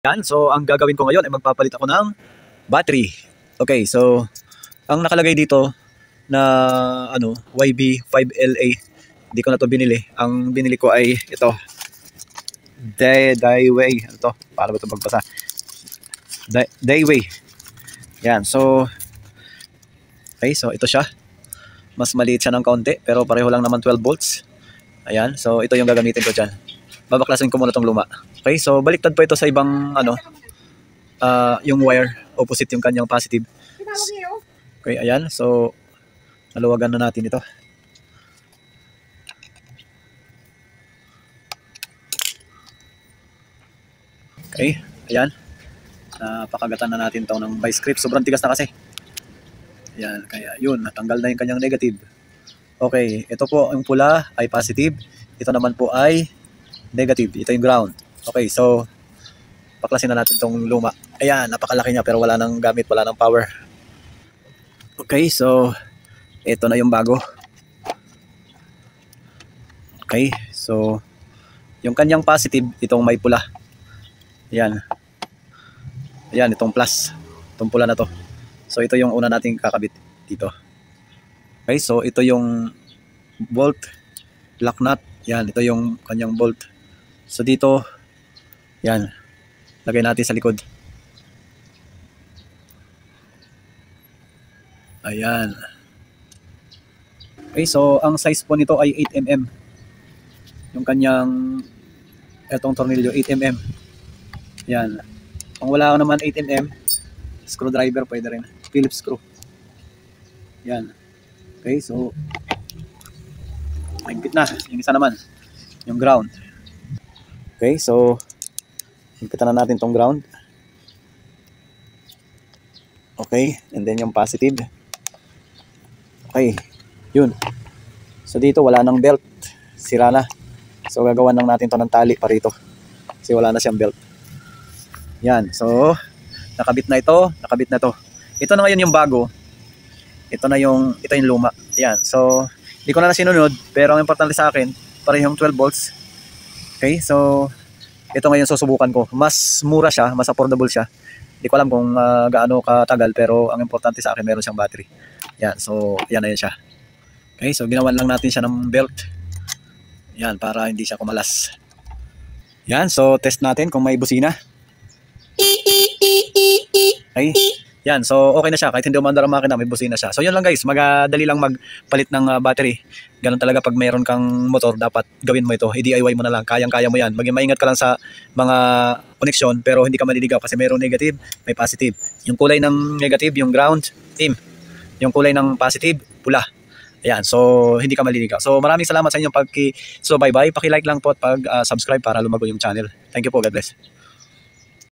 Yan, so ang gagawin ko ngayon ay magpapalit ako ng battery. Okay, so ang nakalagay dito na YB5LA, hindi ko na to binili. Ang binili ko ay ito, Daeway. Ano to? Paano ba ito magbasa? Daeway. Yan, so okay, so ito siya. Mas maliit siya ng kaunti, pero pareho lang naman 12 volts. Ayan, so ito yung gagamitin ko dyan. Babaklasin ko muna tong luma. Okay, so baliktad pa ito sa ibang yung wire, opposite yung kanyang positive. Okay, ayan, so naluwagan na natin ito. Okay, ayan. Napakagatan na natin ito ng vice grip. Sobrang tigas na kasi. Ayan, kaya yun, natanggal na yung kanyang negative. Okay, ito po yung pula ay positive. Ito naman po ay negative. Ito yung ground. Okay, so paklasin na natin itong luma. Ayan, napakalaki niya pero wala nang gamit, wala nang power. Okay, so ito na yung bago. Okay, so yung kanyang positive, itong may pula. Ayan. Ayan, itong plus. Itong pula na to. So ito yung una nating kakabit dito. Okay, so ito yung bolt, lock nut. Yan, ito yung kanyang bolt. So dito, yan, lagay natin sa likod. Ayan. Okay, so ang size po nito ay 8mm. Yung kanyang etong tornilyo, 8mm. Yan. Kung wala ka naman 8mm, screwdriver pwede rin. Phillips screw. Yan. Okay, so higpit na. Yung isa naman, yung ground. Okay, so higpitan na natin tong ground. Okay, and then yung positive. Okay, yun. So dito wala nang belt, sira na. So gagawan lang natin to ng tali pa rito kasi wala na siyang belt. Yan, so nakabit na ito, nakabit na to. Ito na ngayon yung bago. Ito yung luma. Yan, so hindi ko na sinunod, pero ang importante sa akin, parehong 12 volts. Okay, so ito ngayon susubukan ko. Mas mura siya, mas affordable siya. Hindi ko alam kung gaano katagal, pero ang importante sa akin, meron siyang battery. Yan, so yan na yan siya. Okay, so ginawan lang natin siya ng belt. Yan, para hindi siya kumalas. Yan, so test natin kung may busina. Okay. Yan, so okay na siya. Kahit hindi umandar ang makina, may busina siya. So yun lang guys, madali lang magpalit ng battery. Ganun talaga pag mayroon kang motor, dapat gawin mo ito. I-DIY mo na lang, kayang-kaya mo yan. Maging maingat ka lang sa mga connection, pero hindi ka maliligaw kasi mayroon negative, may positive. Yung kulay ng negative, yung ground, team. Yung kulay ng positive, pula. Ayan, so hindi ka maliligaw. So maraming salamat sa inyong pag-subaybay. Paki-like lang po at pag-subscribe para lumago yung channel. Thank you po, God bless.